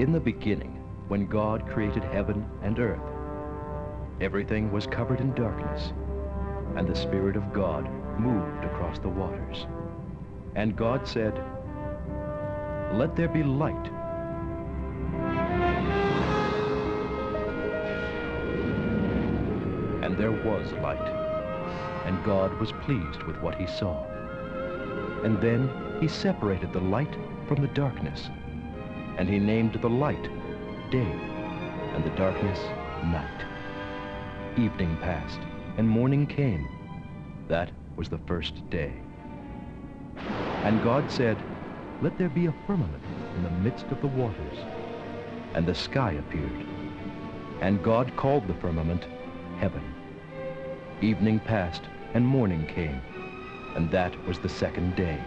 In the beginning, when God created heaven and earth, everything was covered in darkness, and the Spirit of God moved across the waters. And God said, "Let there be light." And there was light, and God was pleased with what he saw. And then he separated the light from the darkness, and he named the light day, and the darkness night. Evening passed, and morning came. That was the first day. And God said, "Let there be a firmament in the midst of the waters." And the sky appeared. And God called the firmament heaven. Evening passed, and morning came, and that was the second day.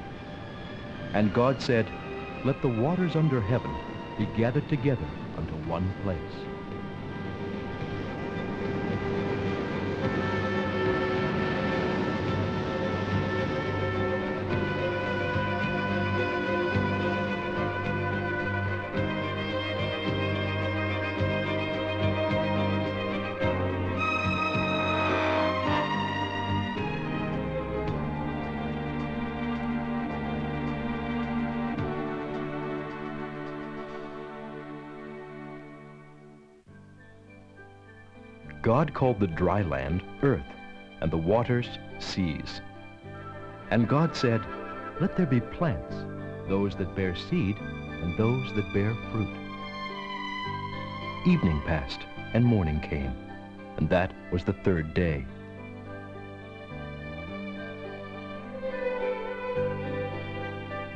And God said, "Let the waters under heaven be gathered together unto one place." God called the dry land earth, and the waters seas. And God said, "Let there be plants, those that bear seed, and those that bear fruit." Evening passed, and morning came, and that was the third day.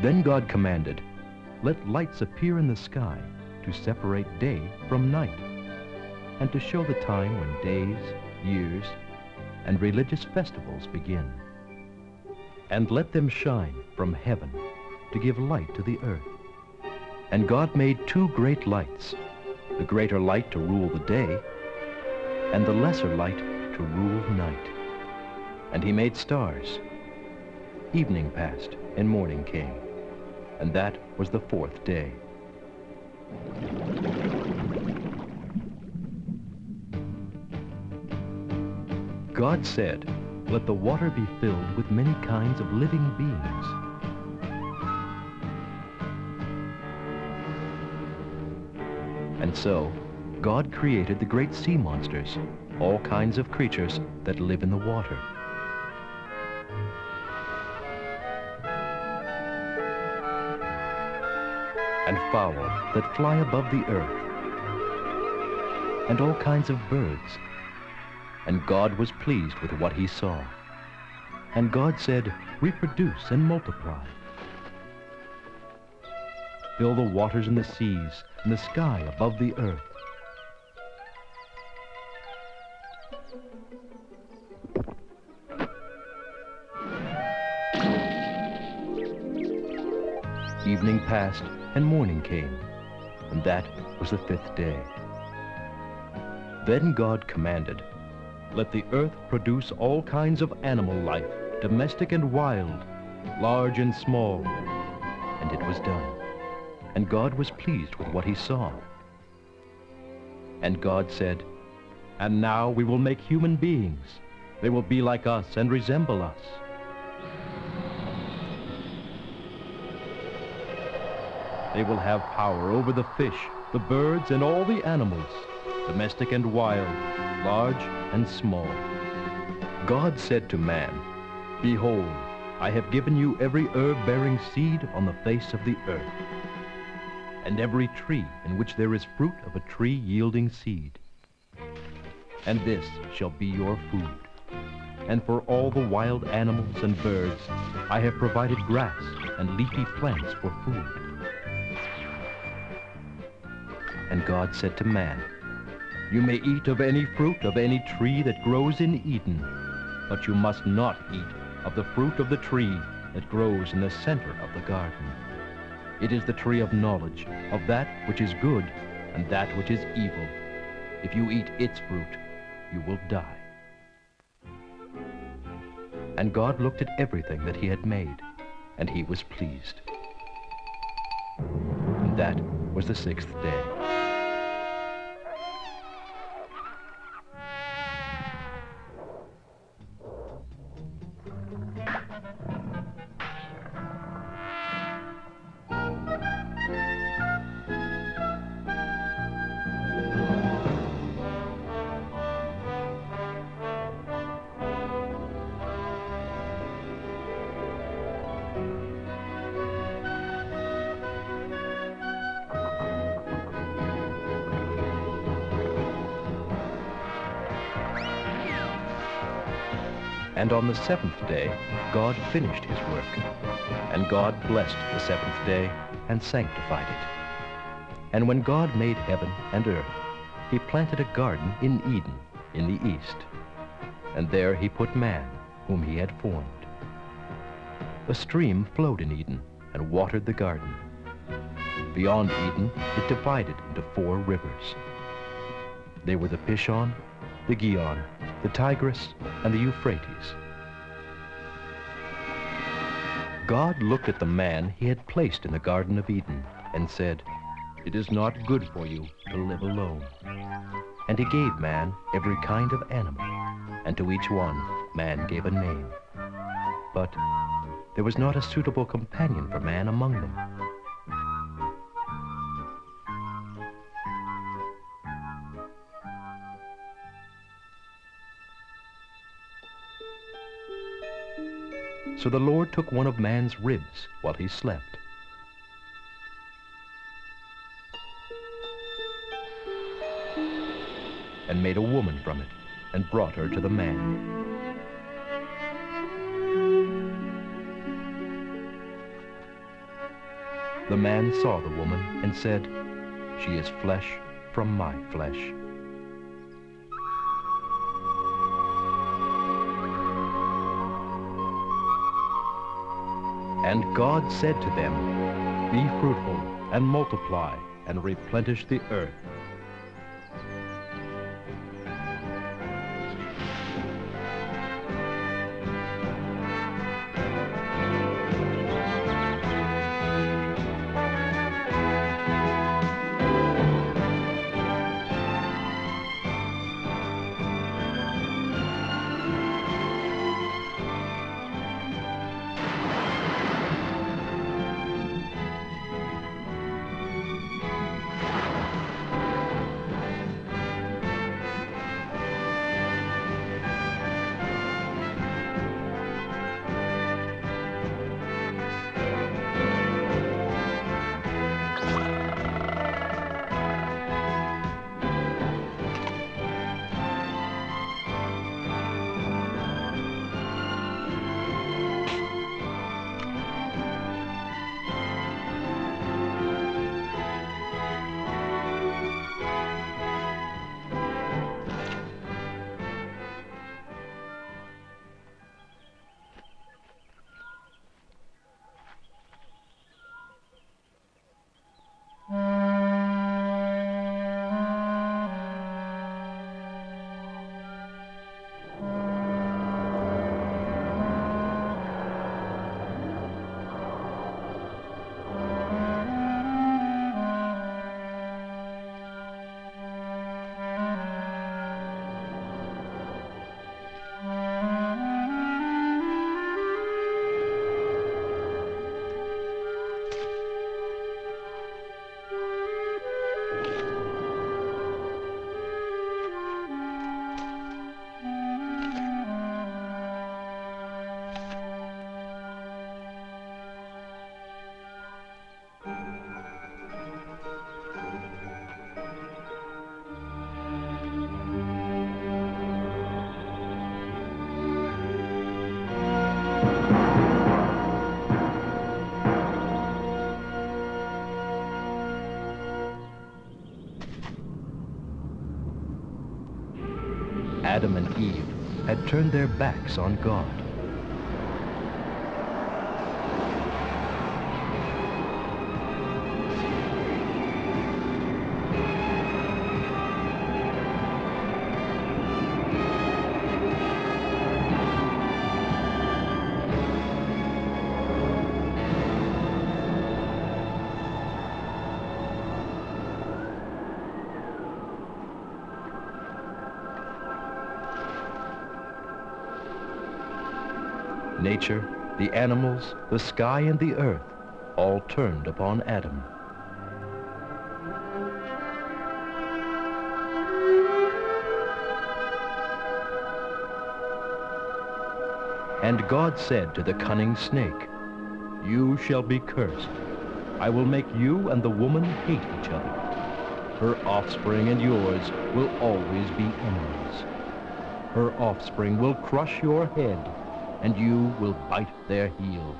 Then God commanded, "Let lights appear in the sky to separate day from night, and to show the time when days, years, and religious festivals begin. And let them shine from heaven to give light to the earth." And God made two great lights, the greater light to rule the day, and the lesser light to rule night. And he made stars. Evening passed, and morning came, and that was the fourth day. God said, "Let the water be filled with many kinds of living beings." And so, God created the great sea monsters, all kinds of creatures that live in the water. And fowl that fly above the earth, and all kinds of birds. And God was pleased with what he saw. And God said, "Reproduce and multiply. Fill the waters and the seas, and the sky above the earth." Evening passed, and morning came, and that was the fifth day. Then God commanded, "Let the earth produce all kinds of animal life, domestic and wild, large and small." And it was done. And God was pleased with what he saw. And God said, "And now we will make human beings. They will be like us and resemble us. They will have power over the fish, the birds, and all the animals, domestic and wild, large and small." God said to man, "Behold, I have given you every herb-bearing seed on the face of the earth, and every tree in which there is fruit of a tree yielding seed. And this shall be your food. And for all the wild animals and birds, I have provided grass and leafy plants for food." And God said to man, "You may eat of any fruit of any tree that grows in Eden, but you must not eat of the fruit of the tree that grows in the center of the garden. It is the tree of knowledge of that which is good and that which is evil. If you eat its fruit, you will die." And God looked at everything that he had made, and he was pleased. And that was the sixth day. And on the seventh day, God finished his work. And God blessed the seventh day and sanctified it. And when God made heaven and earth, he planted a garden in Eden in the east. And there he put man, whom he had formed. A stream flowed in Eden and watered the garden. Beyond Eden, it divided into 4 rivers. They were the Pishon, the Gihon, the Tigris, and the Euphrates. God looked at the man he had placed in the Garden of Eden and said, "It is not good for you to live alone." And he gave man every kind of animal, and to each one man gave a name. But there was not a suitable companion for man among them. So the Lord took one of man's ribs while he slept. And made a woman from it and brought her to the man. The man saw the woman and said, "She is flesh from my flesh." And God said to them, "Be fruitful and multiply and replenish the earth." Adam and Eve had turned their backs on God. Nature, the animals, the sky, and the earth all turned upon Adam. And God said to the cunning snake, "You shall be cursed. I will make you and the woman hate each other. Her offspring and yours will always be enemies. Her offspring will crush your head, and you will bite their heel."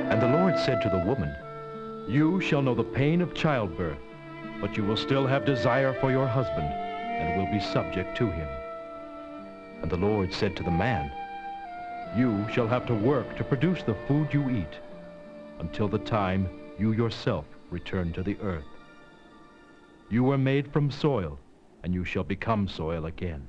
And the Lord said to the woman, "You shall know the pain of childbirth, but you will still have desire for your husband, and will be subject to him." And the Lord said to the man, "You shall have to work to produce the food you eat, until the time you yourself return to the earth. You were made from soil, and you shall become soil again."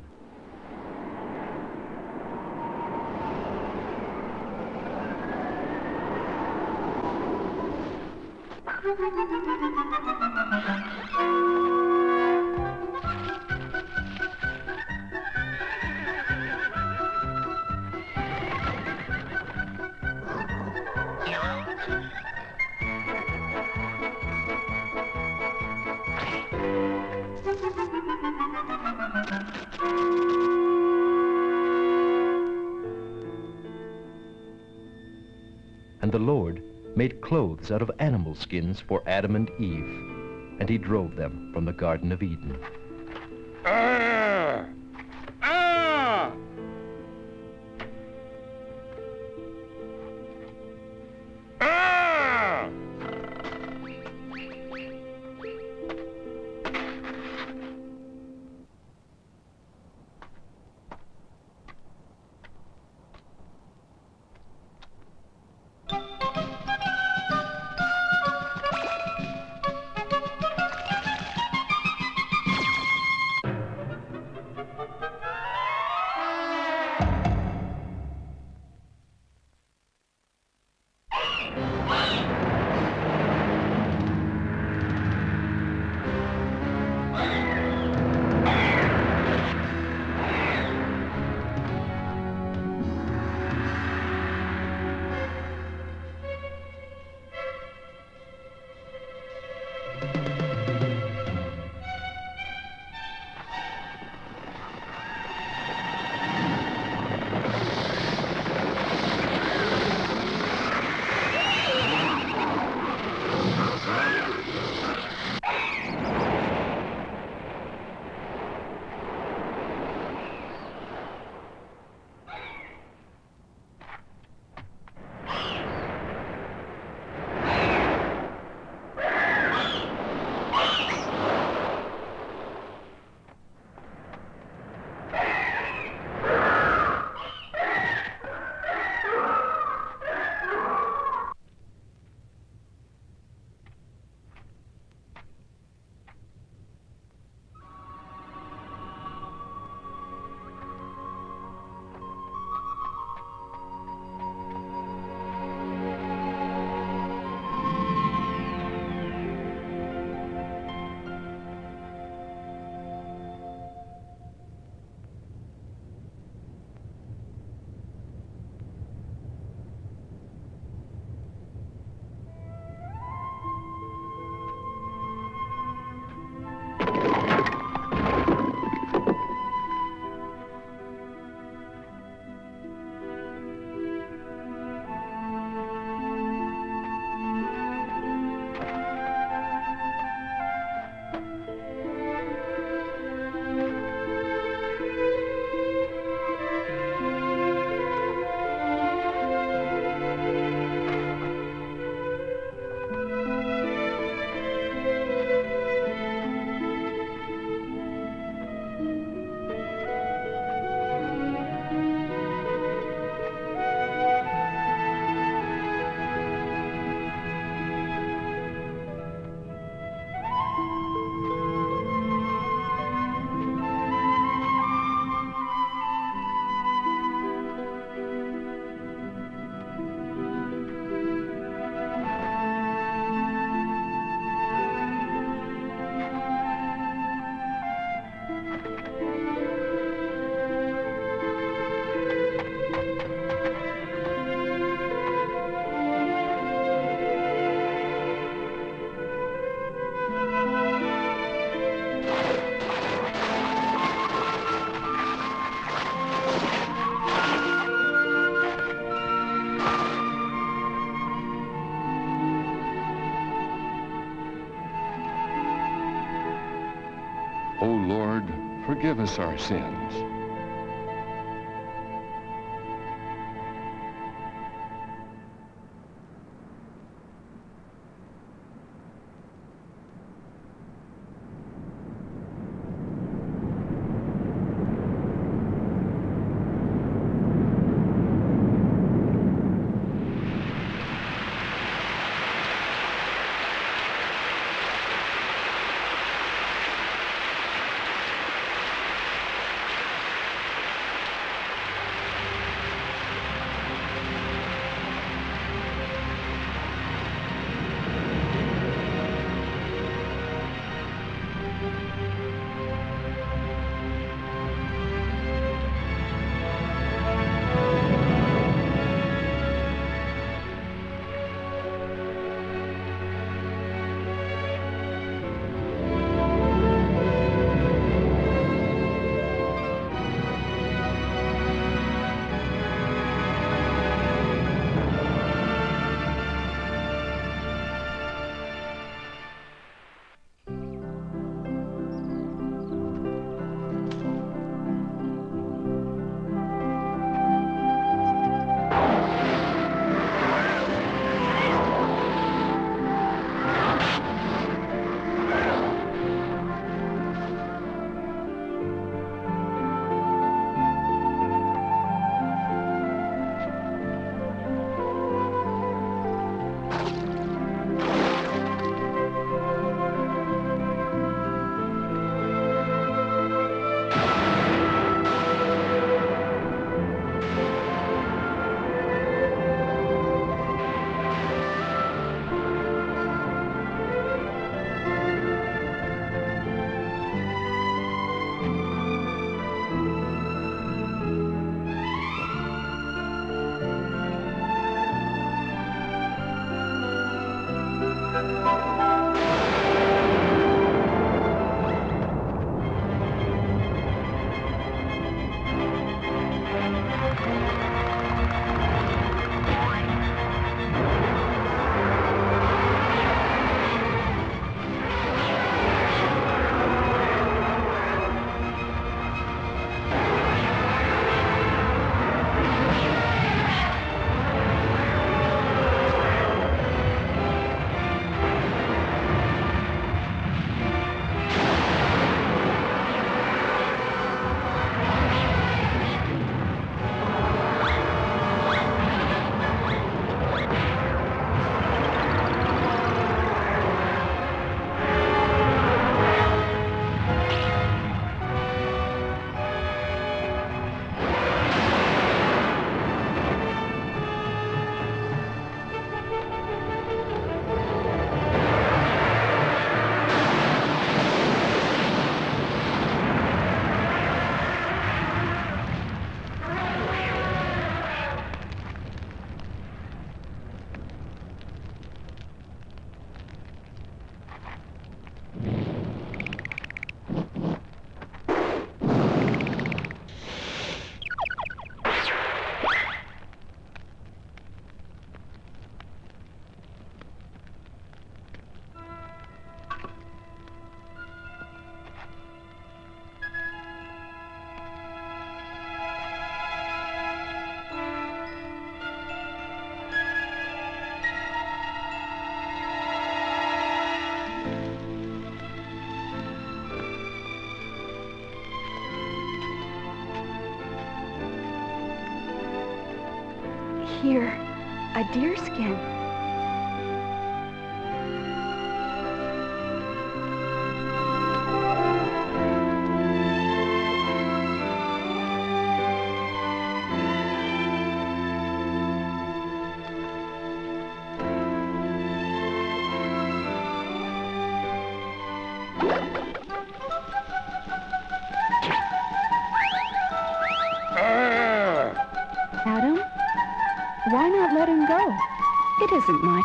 And the Lord made clothes out of animal skins for Adam and Eve, and he drove them from the Garden of Eden. Ah! Ah! Ah! forgive us our sins. Here, a deerskin. Adam, why not let him go? It isn't much.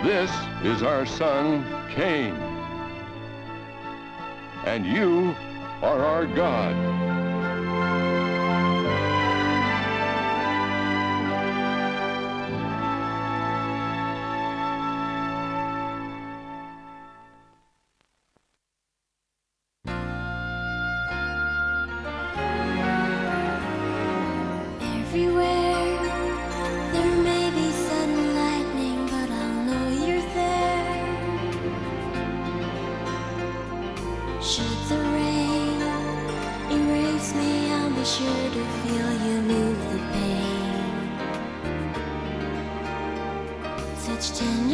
This is our son, Cain. And you are our God. Everywhere there may be sudden lightning, but I'll know you're there. Should the rain erase me, I'll be sure to feel you move the pain. Such tender